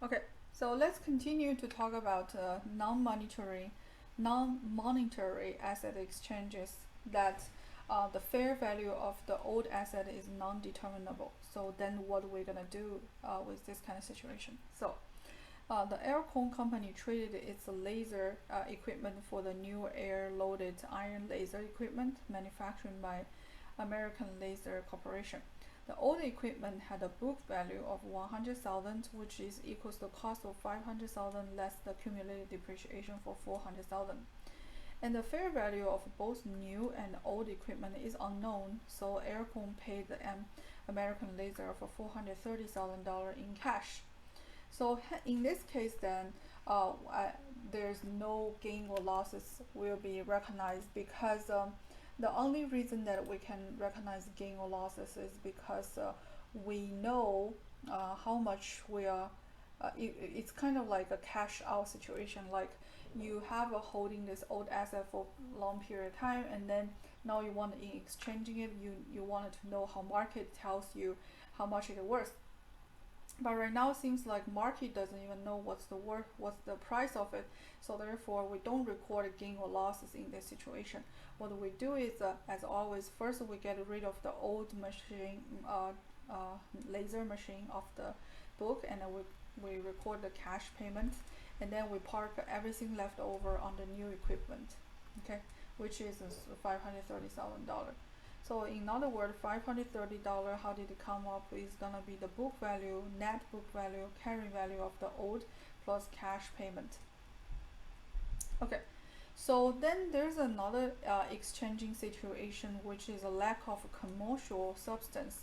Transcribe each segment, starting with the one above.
Okay, so let's continue to talk about non-monetary asset exchanges that the fair value of the old asset is non-determinable. So then what we're gonna do with this kind of situation? So the Aircon company traded its laser equipment for the new air-loaded iron laser equipment manufactured by American Laser Corporation. The old equipment had a book value of 100,000, which is equals the cost of 500,000 less the cumulative depreciation for 400,000. And the fair value of both new and old equipment is unknown, so Aircon paid the American Laser for $430,000 in cash. So in this case, then there's no gain or losses will be recognized because the only reason that we can recognize gain or losses is because we know how much we are. It's kind of like a cash out situation. Like you have a holding this old asset for a long period of time, and then now you want in exchanging it, you wanted to know how market tells you how much it is worth. But right now it seems like market doesn't even know what's the price of it. So therefore we don't record gain or losses in this situation. What we do is, as always, first we get rid of the old machine, laser machine of the book, and then we record the cash payment, and then we park everything left over on the new equipment, okay, which is $530,000. So in other words, $530, how did it come up, is gonna be the book value, net book value, carrying value of the old plus cash payment. Okay, so then there's another exchanging situation, which is a lack of commercial substance.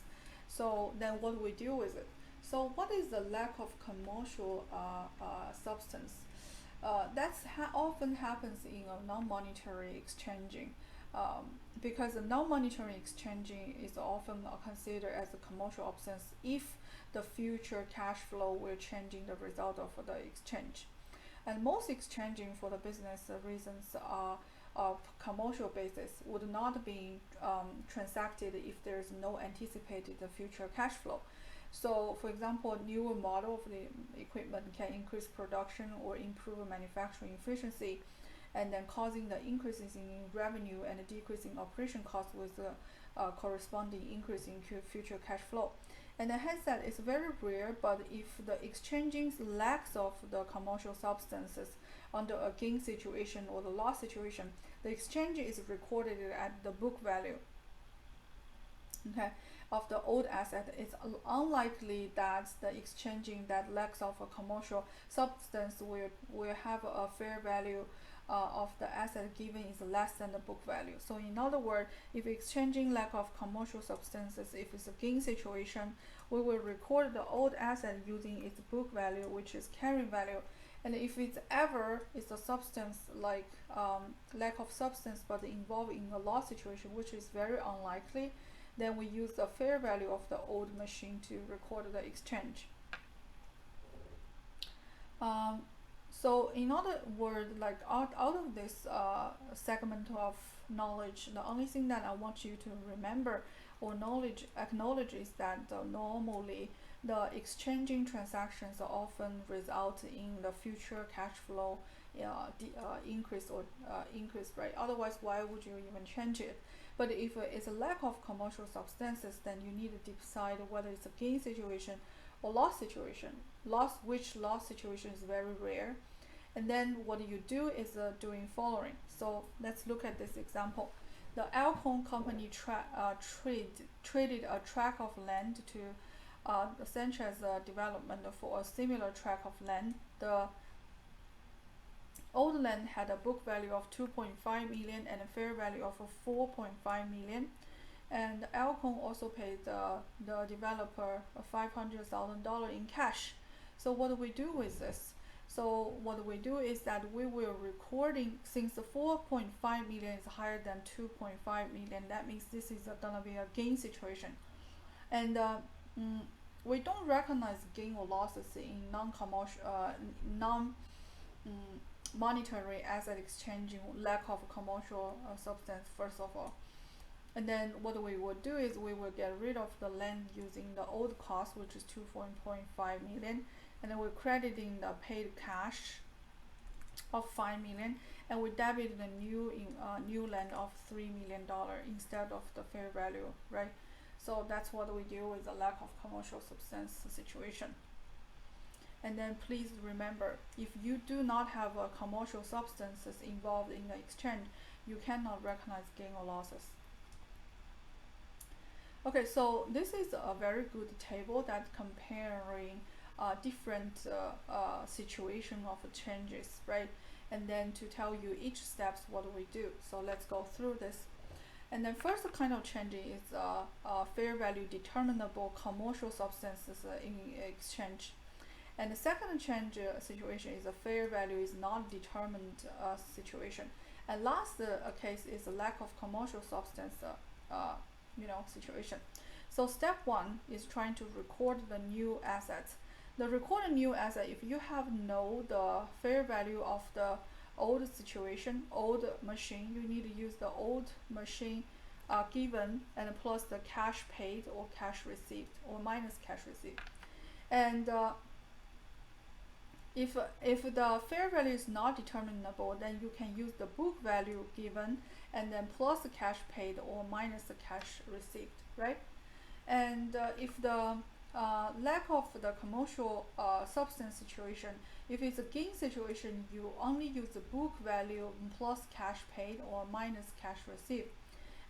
So then what we do with it? So what is the lack of commercial substance? That's often happens in a non-monetary exchanging, because a non-monetary exchanging is often considered as a commercial absence if the future cash flow will change in the result of the exchange. And most exchanging for the business reasons are of commercial basis would not be transacted if there is no anticipated future cash flow. So, for example, a newer model of the equipment can increase production or improve manufacturing efficiency, and then causing the increases in revenue and a decrease in operation costs with a corresponding increase in future cash flow. And hence that is very rare, but if the exchanging lacks of the commercial substances under a gain situation or the loss situation, the exchange is recorded at the book value, okay, of the old asset. It's unlikely that the exchanging that lacks of a commercial substance will have a fair value of the asset given is less than the book value. So in other words, if exchanging lack of commercial substances, if it's a gain situation, we will record the old asset using its book value, which is carrying value. And if it's ever is a substance like lack of substance but involved in a loss situation, which is very unlikely, then we use the fair value of the old machine to record the exchange. So in other words, like out of this segment of knowledge, the only thing that I want you to remember or acknowledge is that normally the exchanging transactions often result in the future cash flow increase or increase rate. Otherwise, why would you even change it? But if it's a lack of commercial substances, then you need to decide whether it's a gain situation or loss situation. Which loss situation is very rare. And then what you do is doing following. So let's look at this example. The Alcon company traded a tract of land to Sanchez Development for a similar tract of land. The old land had a book value of 2.5 million and a fair value of 4.5 million. And Alcon also paid the developer $500,000 in cash. So what do we do with this? So what we do is that we will recording, since the 4.5 million is higher than 2.5 million, that means this is gonna be a gain situation. And we don't recognize gain or losses in non-commercial, monetary asset exchanging lack of commercial substance first of all. And then what we will do is we will get rid of the land using the old cost, which is 2.5 million, and then we're crediting the paid cash of 5 million, and we debit the new land of $3 million instead of the fair value, right? So that's what we deal with the lack of commercial substance situation. And then please remember, if you do not have a commercial substances involved in the exchange, you cannot recognize gain or losses. Okay, so this is a very good table that comparing different situation of changes, right? And then to tell you each steps what we do. So let's go through this. And then first kind of change is fair value determinable commercial substances in exchange. And the second change situation is a fair value is not determined situation. And last case is a lack of commercial substance situation. So step one is trying to record the new assets. The record a new asset, if you have know the fair value of the old situation, old machine, you need to use the old machine given and plus the cash paid or cash received or minus cash received. And if the fair value is not determinable, then you can use the book value given and then plus the cash paid or minus the cash received, right? And if the lack of the commercial substance situation, if it's a gain situation, you only use the book value plus cash paid or minus cash received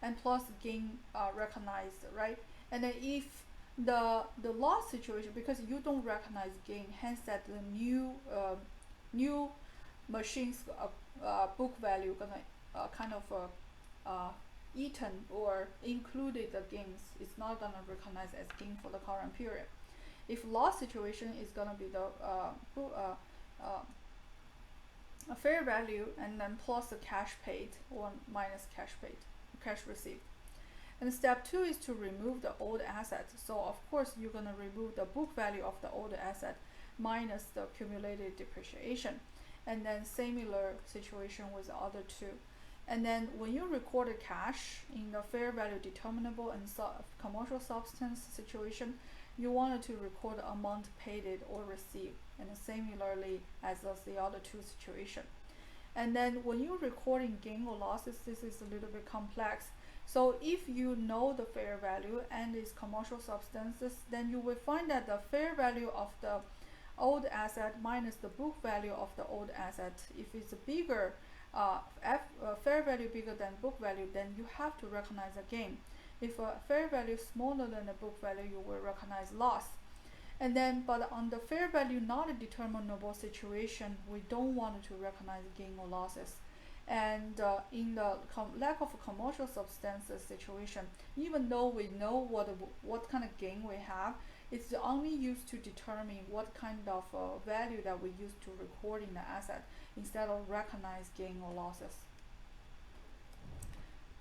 and plus gain recognized, right? And then if the loss situation, because you don't recognize gain, hence that the new machines book value gonna kind of eaten or included the gains, it's not gonna recognize as gain for the current period. If loss situation is gonna be the a fair value and then plus the cash paid or minus cash received. And step two is to remove the old asset. So of course you're gonna remove the book value of the old asset minus the accumulated depreciation. And then similar situation with the other two. And then when you recorded cash in the fair value determinable and commercial substance situation, you wanted to record the amount paid or received, and similarly as the other two situation. And then when you're recording gain or losses, this is a little bit complex. So if you know the fair value and its commercial substances, then you will find that the fair value of the old asset minus the book value of the old asset, if it's bigger, fair value bigger than book value, then you have to recognize a gain. If a fair value smaller than the book value, you will recognize loss. And then, but on the fair value not a determinable situation, we don't want to recognize gain or losses. And in the lack of commercial substances situation, even though we know what kind of gain we have, it's only used to determine what kind of value that we use to record in the asset instead of recognize gain or losses.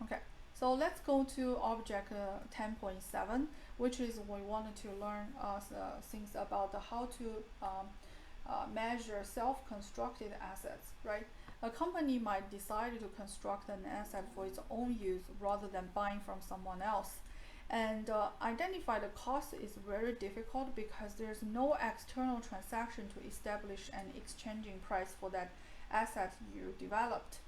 Okay, so let's go to object 10.7, which is we wanted to learn things about how to measure self-constructed assets, right? A company might decide to construct an asset for its own use rather than buying from someone else. And identify the cost is very difficult because there's no external transaction to establish an exchanging price for that asset you developed.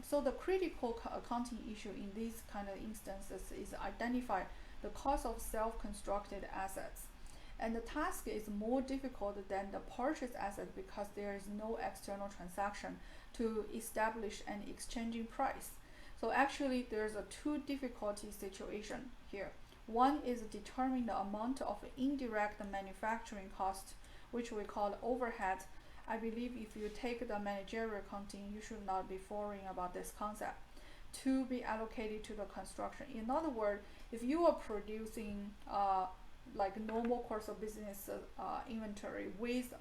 So the critical accounting issue in these kind of instances is identify the cost of self-constructed assets. And the task is more difficult than the purchase asset because there is no external transaction to establish an exchanging price. So actually there's a two difficulty situation here. One is determine the amount of indirect manufacturing cost, which we call overhead. I believe if you take the managerial accounting, you should not be worrying about this concept, to be allocated to the construction. In other words, if you are producing like normal course of business inventory with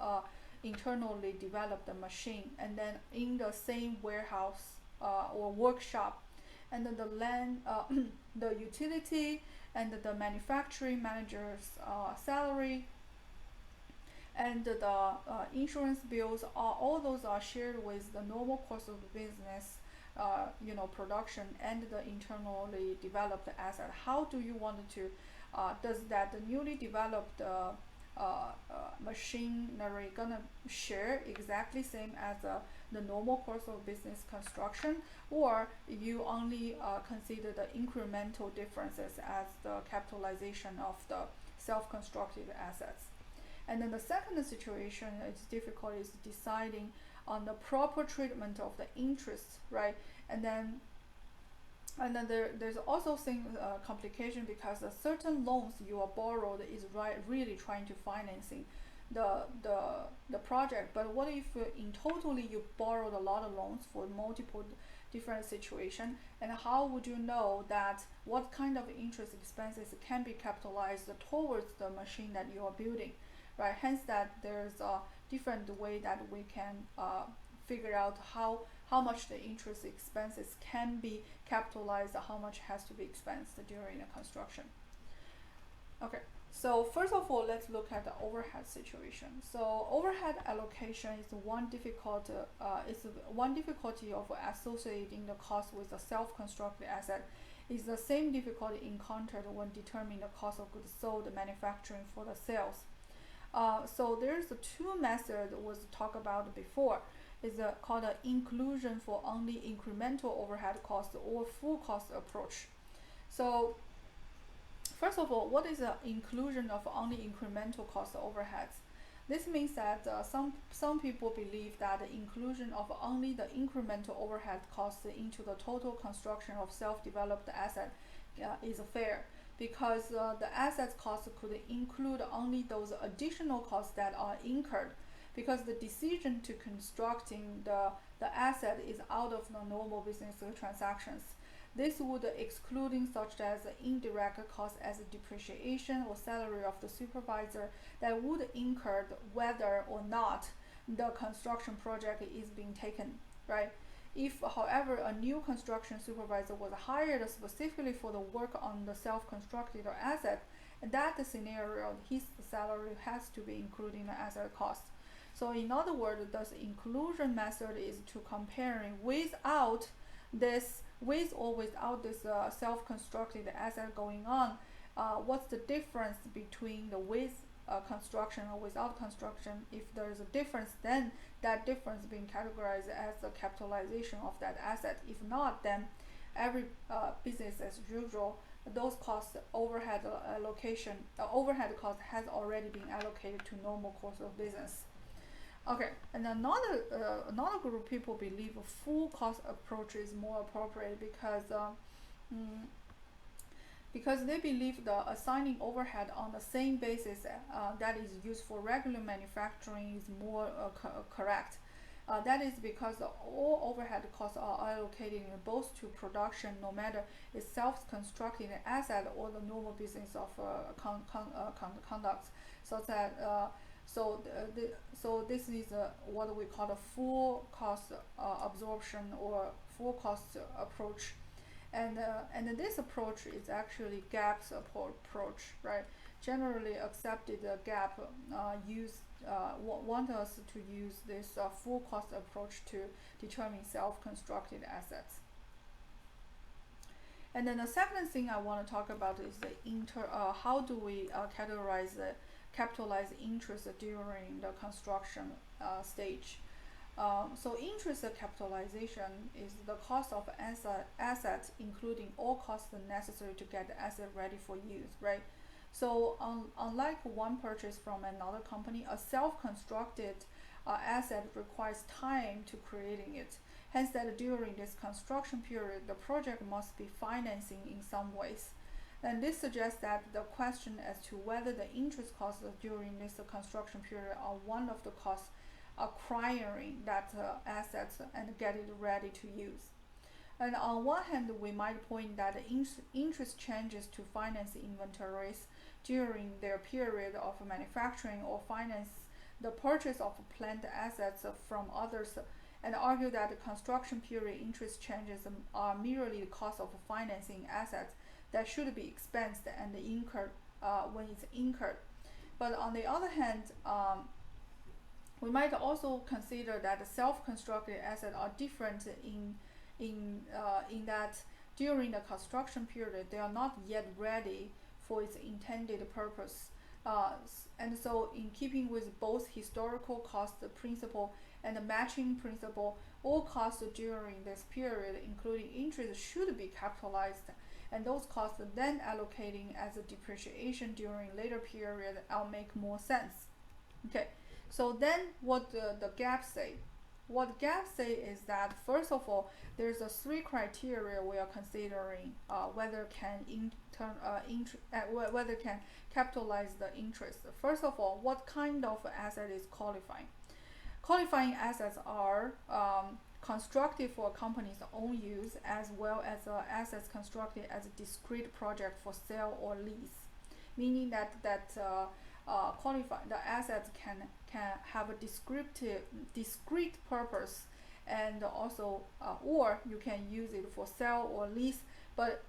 internally developed machine, and then in the same warehouse or workshop, and then the land, the utility, and the manufacturing manager's salary, and the insurance bills, all those are shared with the normal course of business, production and the internally developed asset. How do you want to does that newly developed machinery gonna share exactly same as the normal course of business construction, or you only consider the incremental differences as the capitalization of the self-constructed assets. And then the second situation is difficult is deciding on the proper treatment of the interest, right? And then there's also complication because a certain loans you are borrowed is really trying to financing the project. But what if in totally you borrowed a lot of loans for multiple different situation, and how would you know that what kind of interest expenses can be capitalized towards the machine that you are building, right? Hence that there's a different way that we can figure out how much the interest expenses can be capitalized, how much has to be expensed during the construction. Okay, so first of all, let's look at the overhead situation. So overhead allocation is one difficulty of associating the cost with a self-constructed asset. Is the same difficulty encountered when determining the cost of goods sold manufacturing for the sales. So there's two methods was talked about before. Is called an inclusion for only incremental overhead cost or full cost approach. So first of all, what is the inclusion of only incremental cost overheads? This means that some people believe that the inclusion of only the incremental overhead costs into the total construction of self-developed asset is fair, because the assets cost could include only those additional costs that are incurred, because the decision to constructing the asset is out of the normal business transactions. This would excluding such as indirect costs as depreciation or salary of the supervisor that would incur whether or not the construction project is being taken, right? If, however, a new construction supervisor was hired specifically for the work on the self-constructed asset, in that scenario, his salary has to be included in the asset cost. So in other words, this inclusion method is to comparing without this, with or without this self-constructed asset going on. What's the difference between the with construction or without construction? If there is a difference, then that difference being categorized as the capitalization of that asset. If not, then every business as usual, those costs overhead allocation, overhead cost has already been allocated to normal course of business. Okay, and another group of people believe a full cost approach is more appropriate because they believe the assigning overhead on the same basis that is used for regular manufacturing is more correct. That is because all overhead costs are allocated both to production, no matter it's self-constructed asset or the normal business of conduct, so that so this is what we call the full cost absorption or full cost approach, and this approach is actually GAP's approach, right? Generally accepted GAP want us to use this full cost approach to determine self-constructed assets. And then the second thing I want to talk about is the how do we capitalize interest during the construction stage. So interest capitalization is the cost of assets, including all costs necessary to get the asset ready for use, right? So unlike one purchase from another company, a self-constructed asset requires time to creating it. Hence that during this construction period, the project must be financing in some ways. And this suggests that the question as to whether the interest costs during this construction period are one of the costs acquiring that assets and get it ready to use. And on one hand, we might point that interest changes to finance inventories during their period of manufacturing or finance the purchase of plant assets from others, and argue that the construction period interest changes are merely the cost of financing assets that should be expensed and incurred when it's incurred. But on the other hand, we might also consider that the self-constructed assets are different in that during the construction period they are not yet ready for its intended purpose. And so in keeping with both historical cost principle and the matching principle, all costs during this period, including interest, should be capitalized, and those costs then allocating as a depreciation during later period will make more sense. Okay, so then what the gap say? What gap say is that first of all, there's a three criteria we are considering whether whether can capitalize the interest. First of all, what kind of asset is qualifying? Qualifying assets are constructed for a company's own use, as well as assets constructed as a discrete project for sale or lease, meaning that qualify the assets can have a discrete purpose, and also or you can use it for sale or lease, but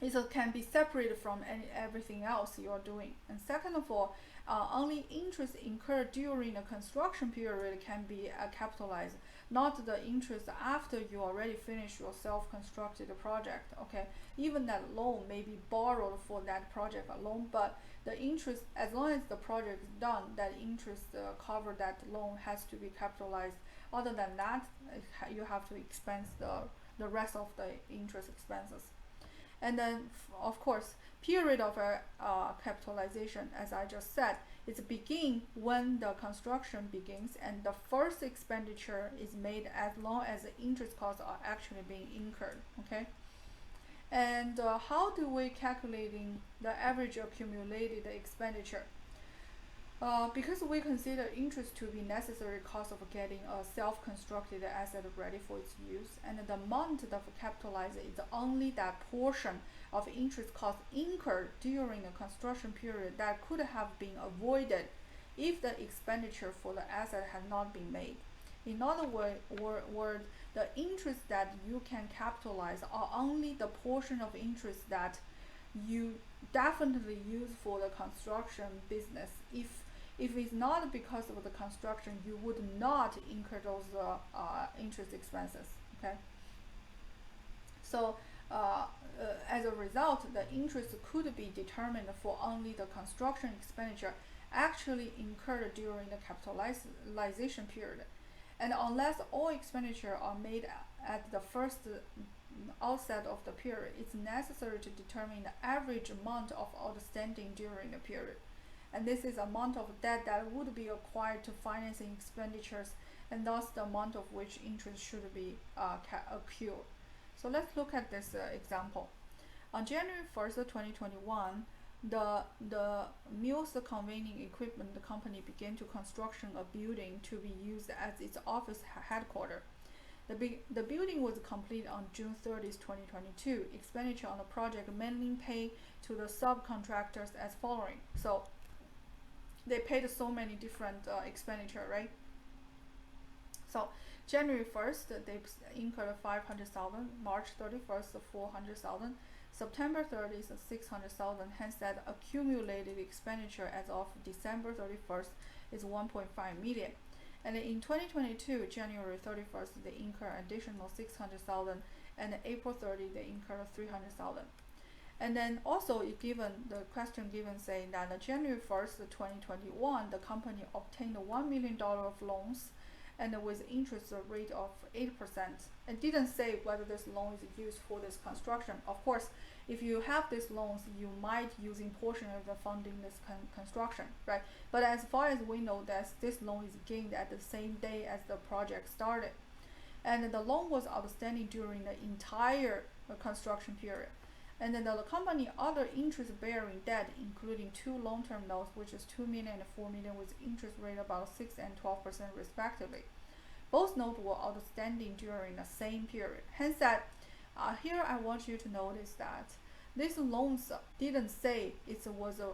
it can be separated from everything else you are doing. And second of all, only interest incurred during the construction period can be capitalized, not the interest after you already finish your self-constructed project. Okay, even that loan may be borrowed for that project alone, but the interest, as long as the project is done, that interest cover that loan has to be capitalized. Other than that, you have to expense the rest of the interest expenses. And then, of course, period of capitalization, as I just said, is begin when the construction begins, and the first expenditure is made as long as the interest costs are actually being incurred. Okay. And how do we calculating the average accumulated expenditure? Because we consider interest to be necessary cost of getting a self-constructed asset ready for its use, and the amount of capitalized is only that portion of interest cost incurred during the construction period that could have been avoided if the expenditure for the asset had not been made. In other words, the interest that you can capitalize are only the portion of interest that you definitely use for the construction business. If it's not because of the construction, you would not incur those interest expenses. Okay. So as a result, the interest could be determined for only the construction expenditure actually incurred during the capitalization period. And unless all expenditure are made at the first outset of the period, it's necessary to determine the average amount of outstanding during the period. And this is amount of debt that would be acquired to financing expenditures, and thus the amount of which interest should be accrued. So let's look at this example. On January 1st, 2021, the Mills Conveying Equipment company began to construction a building to be used as its office headquarters. The building was completed on June 30th, 2022. Expenditure on the project mainly paid to the subcontractors as following. So they paid so many different expenditure, right? So January 1st, they incurred 500,000. March 31st, 400,000. September 30th, 600,000. Hence, that accumulated expenditure as of December 31st is 1.5 million. And in 2022, January 31st, they incur additional 600,000, and April 30, they incur 300,000. And then also, given the question given saying that on January 1st, 2021, the company obtained $1 million of loans, and with interest rate of 8%. It didn't say whether this loan is used for this construction. Of course, if you have these loans, you might using portion of the funding this construction, right? But as far as we know, that this loan is gained at the same day as the project started, and the loan was outstanding during the entire construction period. And then the company other interest-bearing debt, including two long-term notes, which is 2 million and 4 million, with interest rate about 6 and 12% respectively. Both notes were outstanding during the same period. Hence, that here I want you to notice that these loans didn't say it was a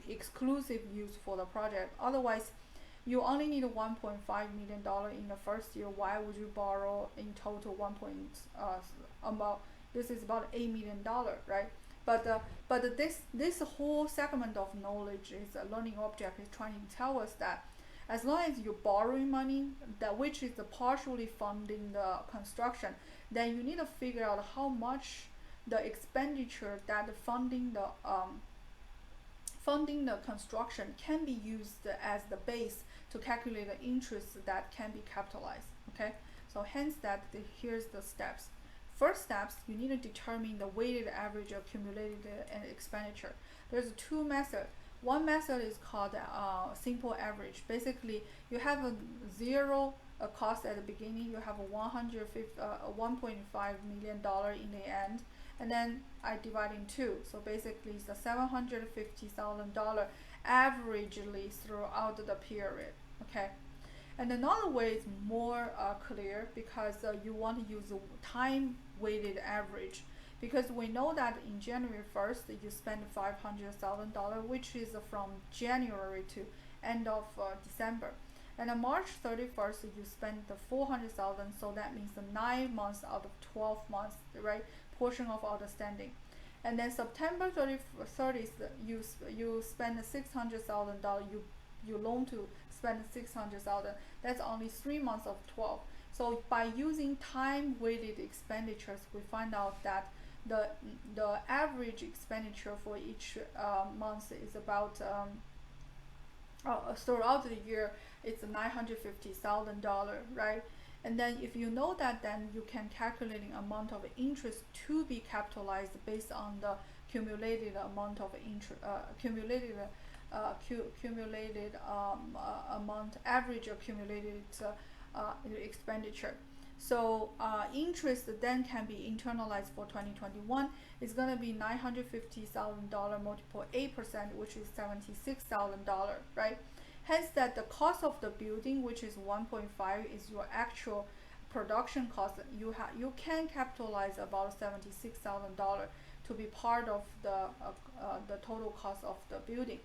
exclusive use for the project. Otherwise, you only need $1.5 million in the first year. Why would you borrow in total this is about $8 million, right? But this whole segment of knowledge is a learning object is trying to tell us that as long as you're borrowing money, that which is partially funding the construction, then you need to figure out how much the expenditure that funding funding the construction can be used as the base to calculate the interest that can be capitalized. Okay, so hence that here's the steps. First steps, you need to determine the weighted average accumulated expenditure. There's two methods. One method is called simple average. Basically, you have a zero cost at the beginning. You have a $1.5 million in the end, and then I divide in two. So basically, it's the $750,000 averagely throughout the period. Okay. And another way is more clear because you want to use a time weighted average, because we know that in January 1st you spend $500,000, which is from January to end of December, and on March 31st you spend the 400,000, so that means the 9 months out of 12 months, right, portion of outstanding. And then September 30th you spend $600,000, you loan to spend 600,000. That's only 3 months of 12. So by using time weighted expenditures, we find out that the average expenditure for each month is about throughout the year it's $950,000, right? And then if you know that, then you can calculate the amount of interest to be capitalized based on the cumulated amount of cumulated amount, average accumulated expenditure. So interest then can be internalized for 2021. It's going to be $950,000 multiple 8%, which is $76,000, right? Hence that the cost of the building, which is 1.5, is your actual production cost. You can capitalize about $76,000 to be part of the total cost of the building.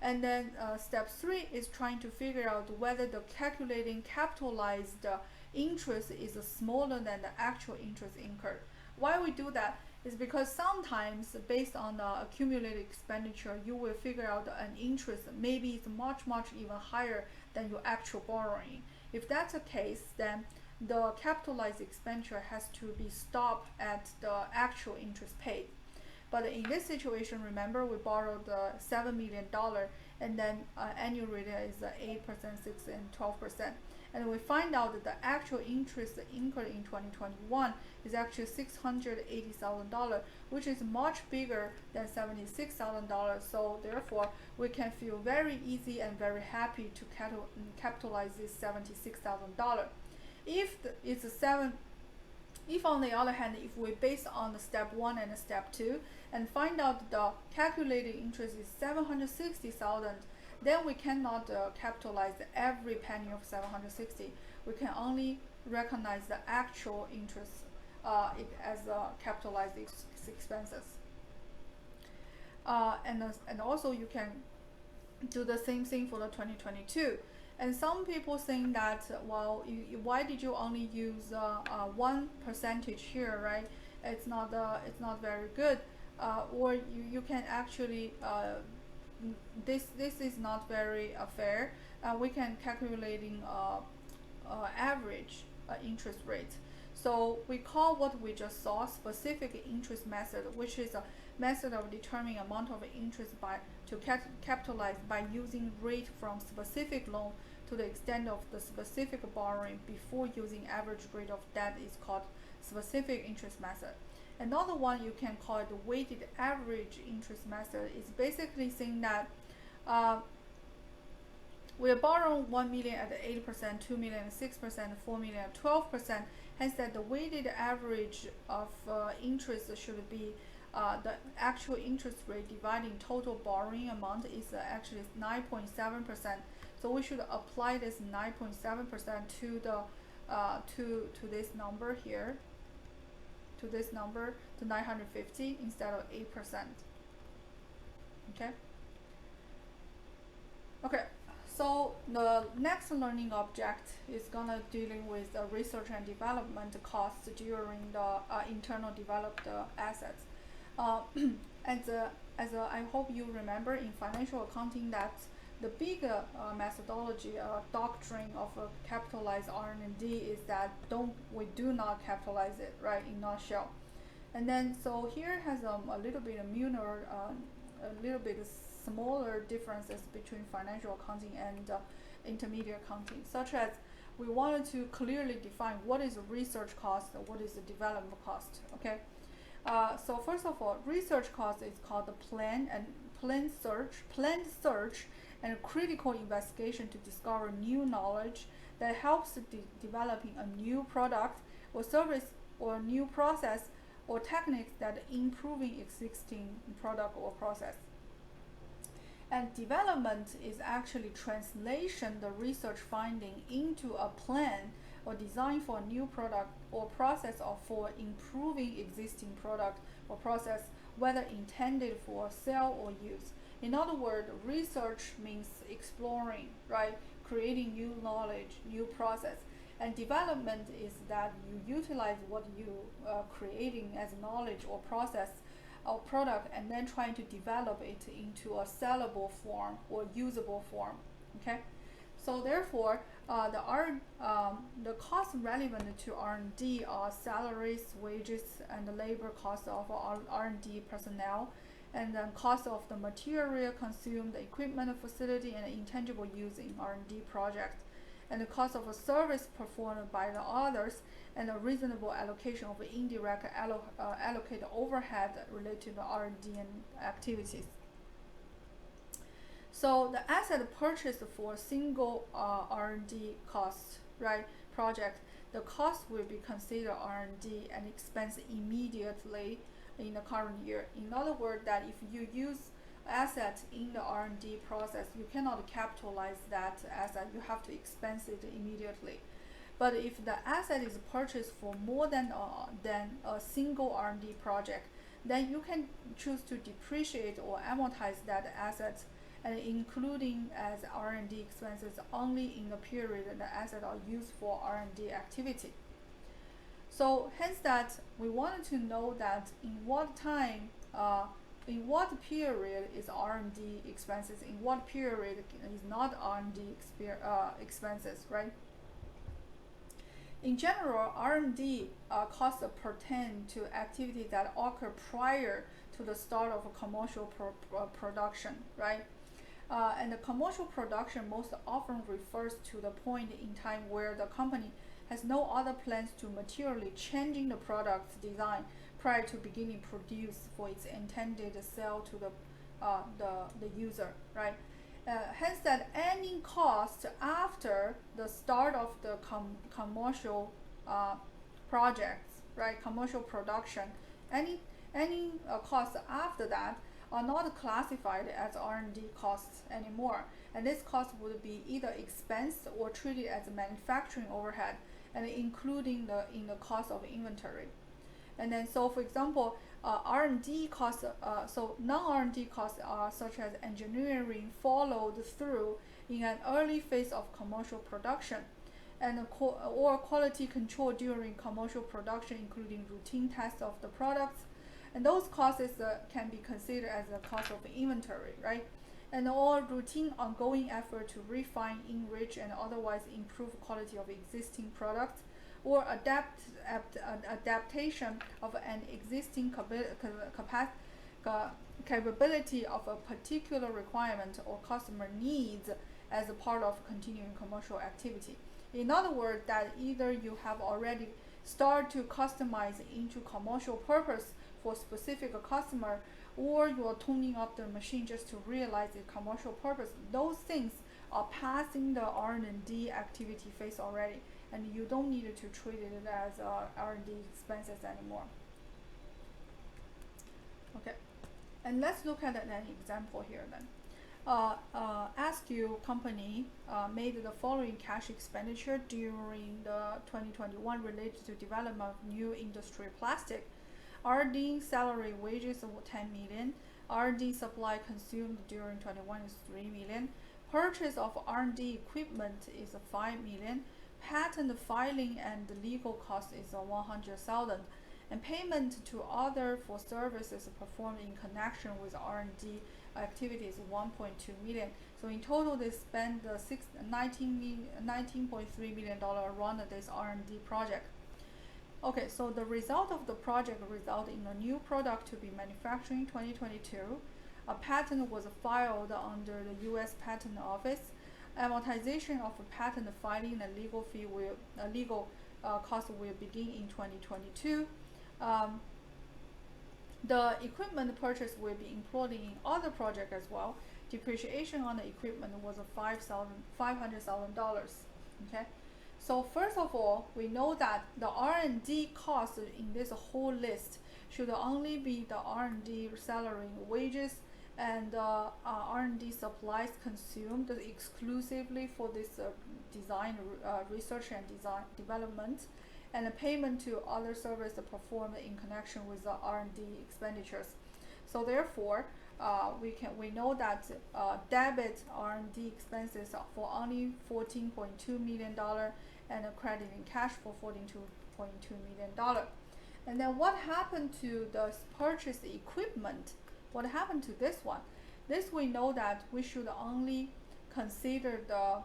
And then step 3 is trying to figure out whether the calculating capitalized interest is smaller than the actual interest incurred. Why we do that is because sometimes based on the accumulated expenditure, you will figure out an interest maybe it's much even higher than your actual borrowing. If that's the case, then the capitalized expenditure has to be stopped at the actual interest paid. But in this situation, remember we borrowed $7 million, and then annual rate is 8%, 6%, and 12%. And we find out that the actual interest incurred in 2021 is actually $680,000, which is much bigger than $76,000. So therefore, we can feel very easy and very happy to capitalize this $76,000. If on the other hand, if we base on the step 1 and step 2 and find out the calculated interest is $760,000, then we cannot capitalize every penny of $760. We can only recognize the actual interest as capitalized expenses. And also you can do the same thing for the 2022. And some people think that, well, why did you only use 1% here, right? It's not very good, or you can actually this is not very fair. We can calculating average interest rate. So we call what we just saw specific interest method, which is a method of determining amount of interest to capitalize by using rate from specific loan to the extent of the specific borrowing before using average rate of debt is called specific interest method. Another one you can call it the weighted average interest method. Is basically saying that we are borrowing 1 million at 8%, 2 million at 6%, 4 million at 12%. Hence that the weighted average of interest should be the actual interest rate dividing total borrowing amount is actually 9.7%. So we should apply this 9.7% to the to this number here, to this number, to 950 instead of 8%. Okay. Okay. So the next learning object is gonna dealing with the research and development costs during the internal developed assets. As I hope you remember in financial accounting that the big methodology doctrine of capitalized R&D is that we do not capitalize it, right, in nutshell. And then so here has a little bit of a little bit smaller differences between financial accounting and intermediate accounting, such as we wanted to clearly define what is a research cost and what is the development cost. Okay, so first of all, research cost is called the planned search and critical investigation to discover new knowledge that helps developing a new product or service or new process or techniques that improving existing product or process. And development is actually translation the research finding into a plan or design for a new product or process or for improving existing product or process, whether intended for sale or use. In other words, research means exploring, right? Creating new knowledge, new process. And development is that you utilize what you creating as knowledge or process or product and then trying to develop it into a sellable form or usable form. Okay, so therefore the costs relevant to R&D are salaries, wages, and the labor costs of R&D personnel, and then cost of the material consumed, the equipment, facility, and intangible use in R&D project, and the cost of a service performed by the others, and a reasonable allocation of indirect allocated overhead related to the R&D and activities. So the asset purchased for a single R&D cost, right, project, the cost will be considered R&D and expense immediately in the current year. In other words, that if you use asset in the R&D process, you cannot capitalize that asset, you have to expense it immediately. But if the asset is purchased for more than a single R&D project, then you can choose to depreciate or amortize that asset, and including as R&D expenses only in the period that the assets are used for R&D activity. So hence that we wanted to know that in what time, in what period is R&D expenses, in what period is not R&D expenses, right? In general, R&D costs pertain to activities that occur prior to the start of a commercial production, right? And the commercial production most often refers to the point in time where the company has no other plans to materially changing the product's design prior to beginning produce for its intended sale to the user, right? Hence that any cost after the start of the commercial projects, right, commercial production, any costs after that are not classified as R&D costs anymore, and this cost would be either expense or treated as a manufacturing overhead, and including in the cost of inventory. And then, so for example, R&D costs, so non-R&D costs are such as engineering followed through in an early phase of commercial production, and or quality control during commercial production, including routine tests of the products. And those costs can be considered as the cost of inventory, right? And all routine ongoing effort to refine, enrich, and otherwise improve quality of existing products, or adaptation of an existing capability of a particular requirement or customer needs as a part of continuing commercial activity. In other words, that either you have already started to customize into commercial purpose for specific customer, or you are tuning up the machine just to realize the commercial purpose. Those things are passing the R&D activity phase already, and you don't need to treat it as R&D expenses anymore. Okay, and let's look at an example here then. ASKU company made the following cash expenditure during the 2021 related to development of new industry plastic. R&D salary wages of 10 million. R&D supply consumed during 21 is 3 million. Purchase of R&D equipment is 5 million. Patent filing and legal cost is 100,000. And payment to other for services performed in connection with R&D activities 1.2 million. So in total, they spent $19.3 million around this R&D project. Okay, so the result of the project result in a new product to be manufactured in 2022. a patent was filed under the U.S. Patent Office. Amortization of a patent filing and legal cost will begin in 2022. Um, the equipment purchase will be employed in other projects as well. Depreciation on the equipment was $500,000. Okay, so first of all, we know that the R&D cost in this whole list should only be the R&D salary, wages, and R&D supplies consumed exclusively for this design, research and design development, and the payment to other services performed in connection with the R&D expenditures. So therefore, we know that debit R&D expenses for only $14.2 million and a credit in cash for $42.2 million. And then what happened to the purchased equipment? What happened to this one? This we know that we should only consider the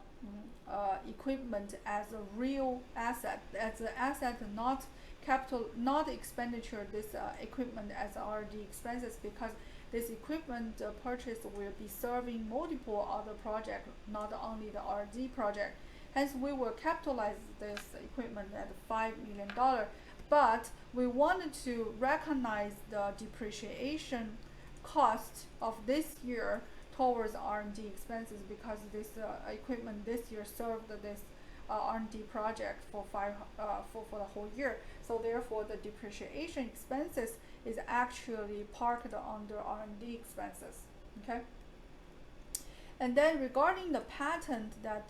equipment as a real asset, as an asset, not capital, not expenditure. This equipment as R&D expenses, because this equipment purchase will be serving multiple other projects, not only the R&D project. Hence, we will capitalize this equipment at $5 million, but we wanted to recognize the depreciation cost of this year towards R&D expenses, because this equipment this year served this R&D project for the whole year. So therefore, the depreciation expenses is actually parked under R&D expenses. Okay. And then regarding the patent that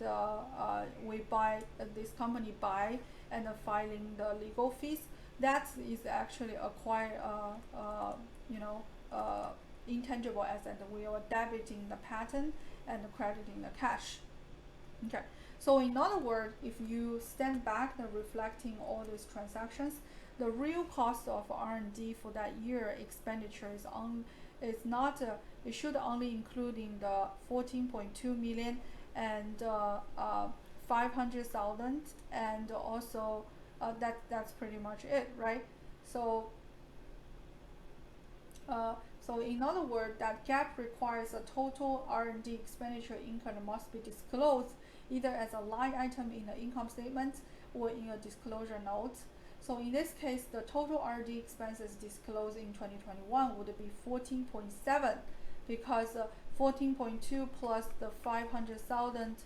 this company buy and filing the legal fees, that is actually acquire intangible asset. We are debiting the patent and crediting the cash. Okay. So in other words, if you stand back and reflecting all these transactions, the real cost of R&D for that year expenditure is not. It should only including the 14.2 million and 500,000, and also that's pretty much it, right? So. So in other words, that GAAP requires a total R&D expenditure income must be disclosed either as a line item in the income statement or in a disclosure note. So in this case, the total R&D expenses disclosed in 2021 would be 14.7, because 14.2 plus the 500,000,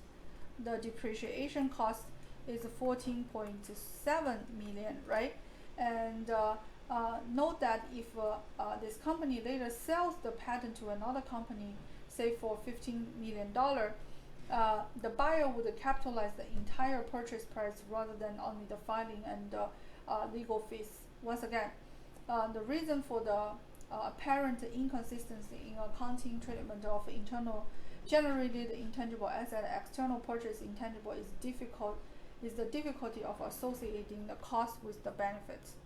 the depreciation cost is 14.7 million, right? And note that if this company later sells the patent to another company, say for $15 million, the buyer would capitalize the entire purchase price rather than only the filing and legal fees. Once again, the reason for the apparent inconsistency in accounting treatment of internal generated intangible asset, external purchase intangible is the difficulty of associating the cost with the benefits.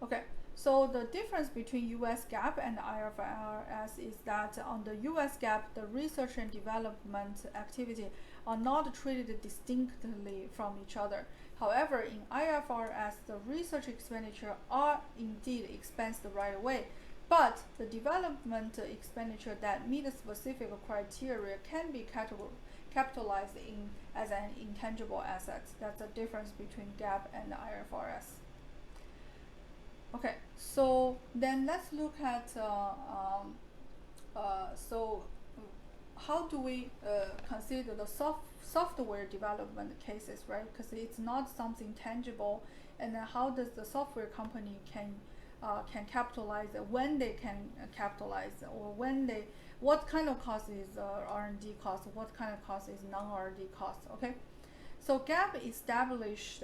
Okay, so the difference between US GAAP and IFRS is that on the US GAAP, the research and development activity are not treated distinctly from each other. However, in IFRS, the research expenditure are indeed expensed right away, but the development expenditure that meet specific criteria can be capitalized as an intangible asset. That's the difference between GAAP and IFRS. Okay, so then let's look at so how do we consider the software development cases, right? Because it's not something tangible, and then how does the software company can capitalize it, when they can capitalize, or what kind of cost is R&D cost, what kind of cost is non-R&D cost? Okay, so GAAP established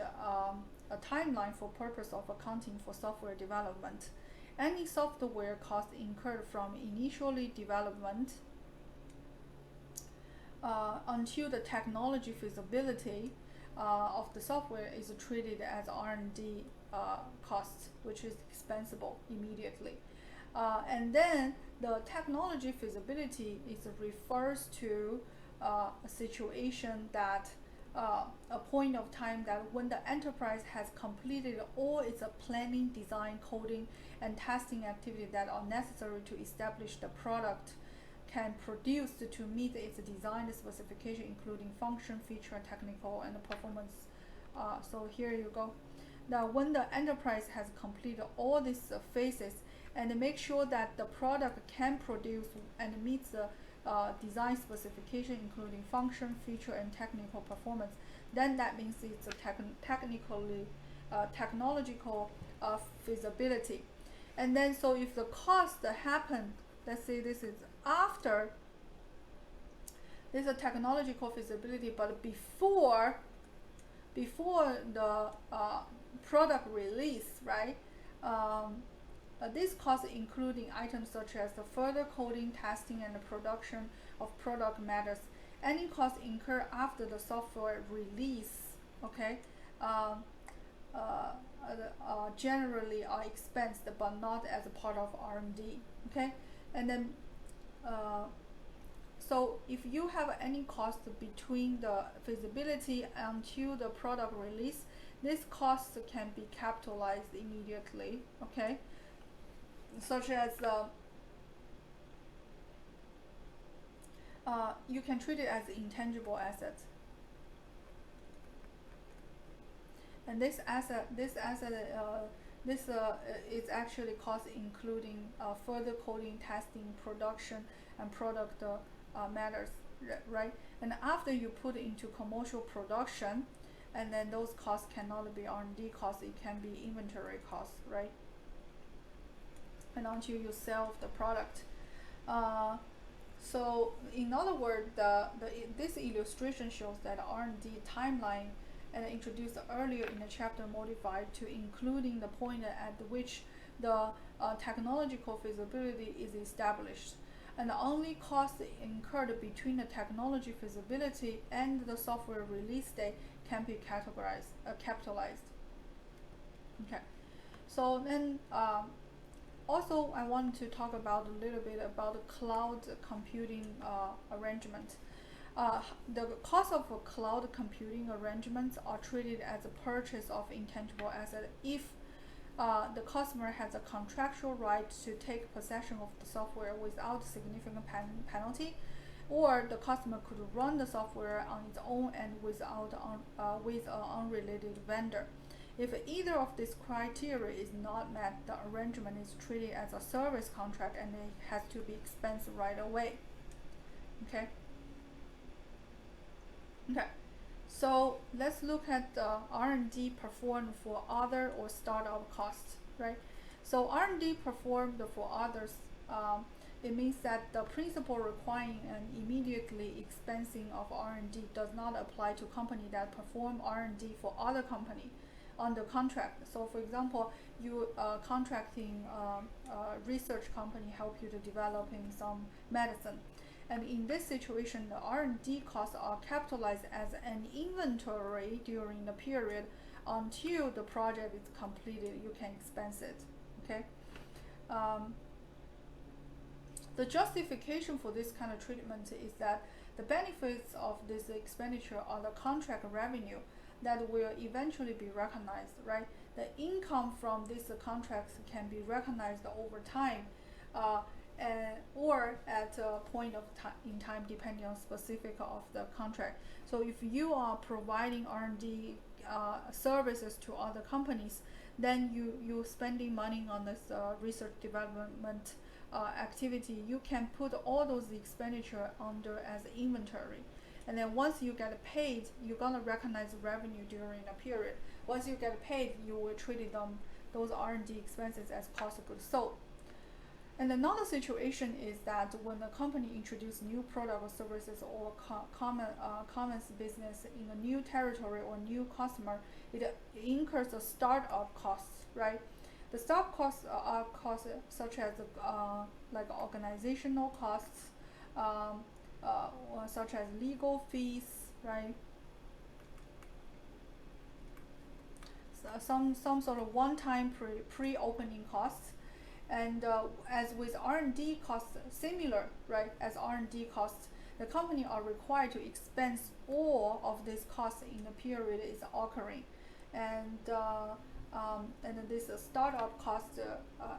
a timeline for purpose of accounting for software development. Any software cost incurred from initially development until the technology feasibility of the software is treated as R&D costs, which is expensible immediately. And then the technology feasibility refers to a situation that a point of time that when the enterprise has completed all its planning, design, coding, and testing activities that are necessary to establish the product can produce to meet its design specification, including function, feature, technical, and performance. So here you go. Now, when the enterprise has completed all these phases and make sure that the product can produce and meets the design specification, including function, feature, and technical performance, then that means it's a technological feasibility. And then, so if the cost happened, let's say this is after this is a technological feasibility, but before the product release, right? This cost including items such as the further coding, testing, and the production of product matters. Any costs incurred after the software release, okay, generally are expensed but not as a part of R&D, okay? And then so if you have any cost between the feasibility until the product release, this cost can be capitalized immediately, okay? Such as you can treat it as intangible assets. And this is actually cost including further coding, testing, production, and product matters, right? And after you put it into commercial production, and then those costs cannot be R&D costs, it can be inventory costs, right? And until you sell the product. So in other words, this illustration shows that R&D timeline and introduced earlier in the chapter modified to including the point at which the technological feasibility is established. And the only costs incurred between the technology feasibility and the software release date can be capitalized. Okay, so then also I want to talk about a little bit about the cloud computing arrangement. The cost of cloud computing arrangements are treated as a purchase of intangible asset if the customer has a contractual right to take possession of the software without significant penalty, or the customer could run the software on its own and with an unrelated vendor. If either of these criteria is not met, the arrangement is treated as a service contract and it has to be expensed right away. Okay. Okay. So let's look at the R&D performed for other or startup costs, right? So R&D performed for others, it means that the principle requiring an immediately expensing of R&D does not apply to company that perform R&D for other company under contract. So for example, you contracting research company help you to developing some medicine. And in this situation, the R&D costs are capitalized as an inventory during the period until the project is completed. You can expense it, okay? The justification for this kind of treatment is that the benefits of this expenditure are the contract revenue that will eventually be recognized, right? The income from these contracts can be recognized over time, or at a point of in time, depending on specific of the contract. So if you are providing R&D services to other companies, then you spending money on this research development activity, you can put all those expenditure under as inventory. And then once you get paid, you're gonna recognize revenue during a period. Once you get paid, you will treat them, those R&D expenses, as cost of goods sold. And another situation is that when a company introduces new product or services or commons business in a new territory or new customer, it incurs a startup costs, right? The startup costs are costs such as like organizational costs, such as legal fees, right? So some sort of one-time pre-opening costs. And as with R&D costs, similar, right? As R&D costs, the company are required to expense all of this cost in the period is occurring, and this startup cost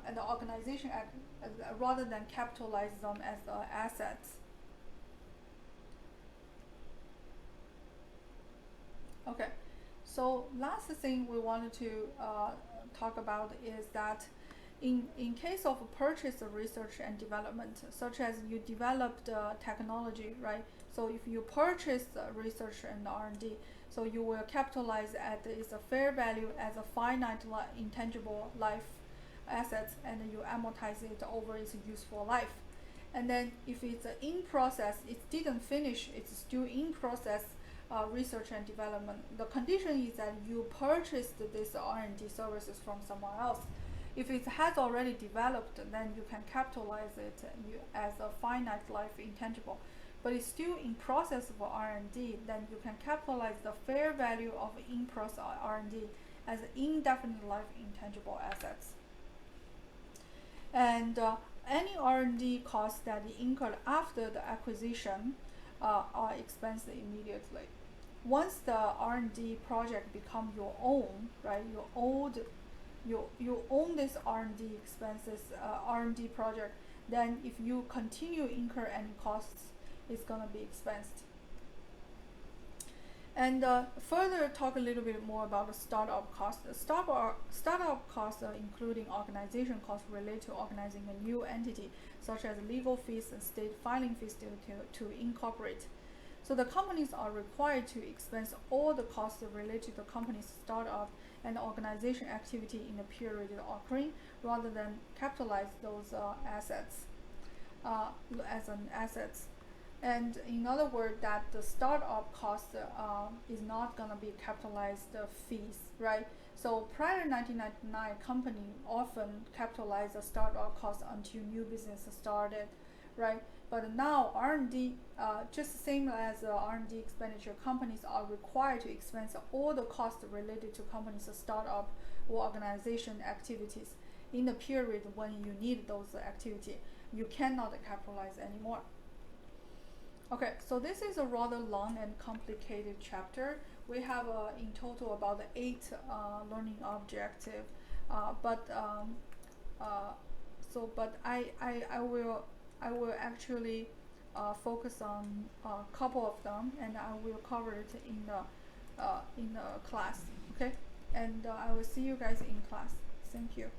and the organization rather than capitalize them as assets. Okay, so last thing we wanted to talk about is that in case of purchase of research and development, such as you developed technology, right? So if you purchase research and R&D, so you will capitalize at its fair value as a finite intangible life assets, and you amortize it over its useful life. And then if it's in process, it didn't finish, it's still in process research and development. The condition is that you purchased this R&D services from someone else. If it has already developed, then you can capitalize it as a finite life intangible. But it's still in process of R&D, then you can capitalize the fair value of in-process R&D as indefinite life intangible assets. And any R&D costs that incurred after the acquisition are expensed immediately. Once the R&D project become your own, right? You own this R&D expenses, R&D project. Then if you continue incur any costs, it's gonna be expensed. And further talk a little bit more about the startup costs. Startup costs are including organization costs related to organizing a new entity, such as legal fees and state filing fees to incorporate. So the companies are required to expense all the costs related to the company's startup and organization activity in the period occurring, rather than capitalize those assets as an assets. And in other words, that the startup cost is not gonna be capitalized fees, right? So prior to 1999, company often capitalize the startup cost until new business started, right? But now R&D, just the same as R&D expenditure, companies are required to expense all the costs related to companies' startup or organization activities in the period when you need those activities. You cannot capitalize anymore. Okay, so this is a rather long and complicated chapter. We have in total about 8 learning objectives, but I will actually focus on a couple of them, and I will cover it in the class. Okay, and I will see you guys in class. Thank you.